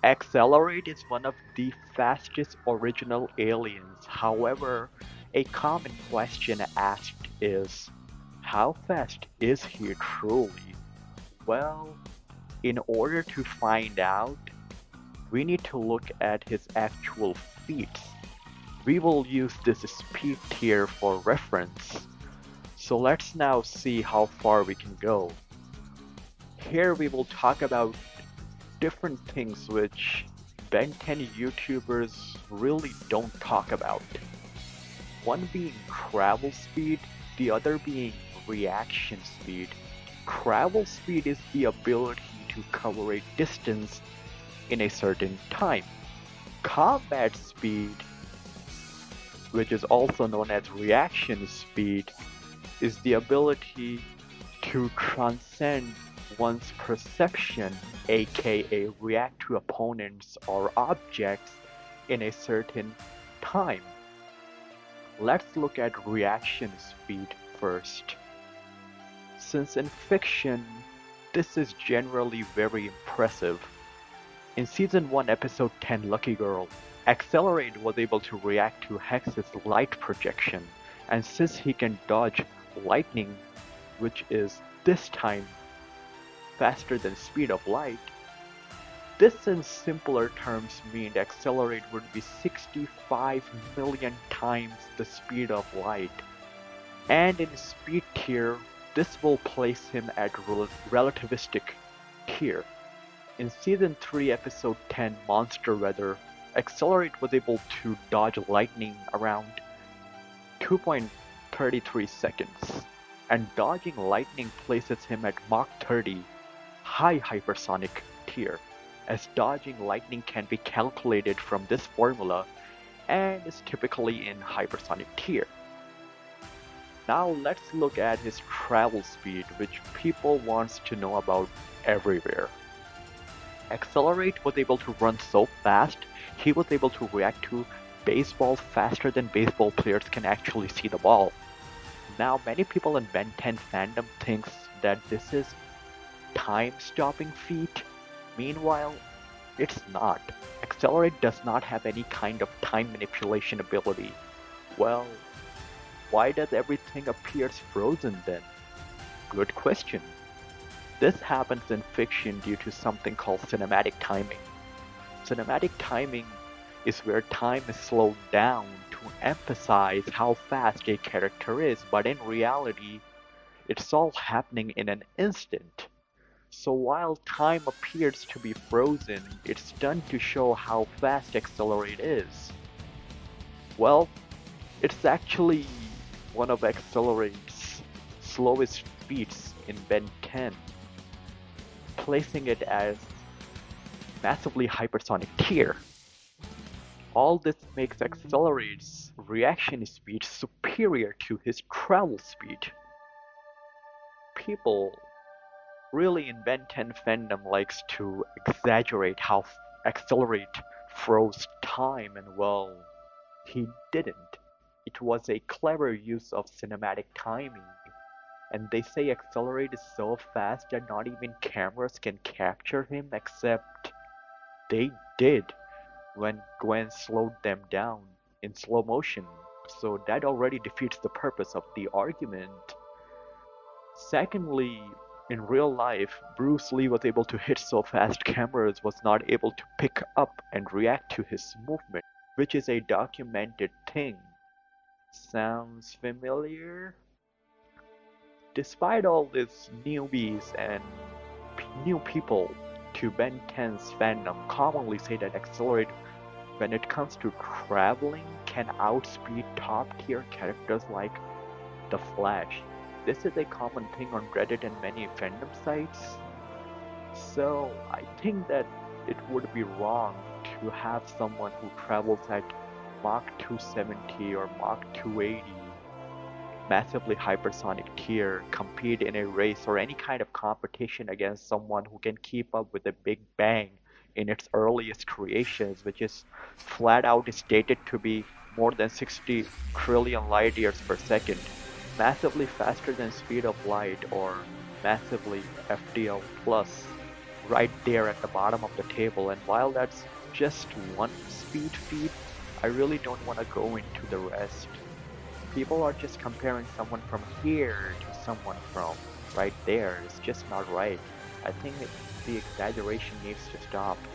XLR8 is one of the fastest original aliens. However, a common question asked is, how fast is he truly? Well, in order to find out, we need to look at his actual feats. We will use this speed tier for reference. So let's now see how far we can go. Here we will talk about different things which Ben 10 YouTubers really don't talk about. One being travel speed, the other being reaction speed. Travel speed is the ability to cover a distance in a certain time. Combat speed, which is also known as reaction speed, is the ability to transcend one's perception, aka react to opponents or objects in a certain time. Let's look at reaction speed first. Since in fiction, this is generally very impressive. In Season 1 Episode 10 Lucky Girl, XLR8 was able to react to Hex's light projection, and since he can dodge lightning, which is this time faster than speed of light, this in simpler terms means XLR8 would be 65 million times the speed of light. And in speed tier, this will place him at relativistic tier. In Season 3 Episode 10 Monster Weather, XLR8 was able to dodge lightning around 2.33 seconds, and dodging lightning places him at Mach 30 high hypersonic tier, as dodging lightning can be calculated from this formula and is typically in hypersonic tier. Now let's look at his travel speed, which people wants to know about everywhere. XLR8 was able to run so fast, he was able to react to baseball faster than baseball players can actually see the ball. Now many people in Ben 10 fandom thinks that this is time-stopping feat. Meanwhile, it's not. XLR8 does not have any kind of time manipulation ability. Well, why does everything appears frozen then? Good question. This happens in fiction due to something called cinematic timing. Cinematic timing is where time is slowed down to emphasize how fast a character is, but in reality, it's all happening in an instant. So while time appears to be frozen, it's done to show how fast XLR8 is. Well, it's actually one of XLR8's slowest feats in Ben 10, placing it as massively hypersonic tier. All this makes XLR8's reaction speed superior to his travel speed. People really in Ben 10 fandom likes to exaggerate how XLR8 froze time, and well, he didn't. It was a clever use of cinematic timing. And they say XLR8 is so fast that not even cameras can capture him, except they did when Gwen slowed them down in slow motion. So that already defeats the purpose of the argument. Secondly, in real life, Bruce Lee was able to hit so fast cameras was not able to pick up and react to his movement, which is a documented thing. Sounds familiar? Despite all these newbies and new people to Ben 10's fandom commonly say that XLR8, when it comes to traveling, can outspeed top tier characters like The Flash. This is a common thing on Reddit and many fandom sites. So I think that it would be wrong to have someone who travels at Mach 270 or Mach 280 massively hypersonic tier compete in a race or any kind of competition against someone who can keep up with the Big Bang in its earliest creations, which is flat out stated to be more than 60 trillion light years per second, massively faster than speed of light or massively FDL plus. right there at the bottom of the table. And while that's just one speed feed, I really don't want to go into the rest. People are just comparing someone from here to someone from right there. It's just not right. I think the exaggeration needs to stop.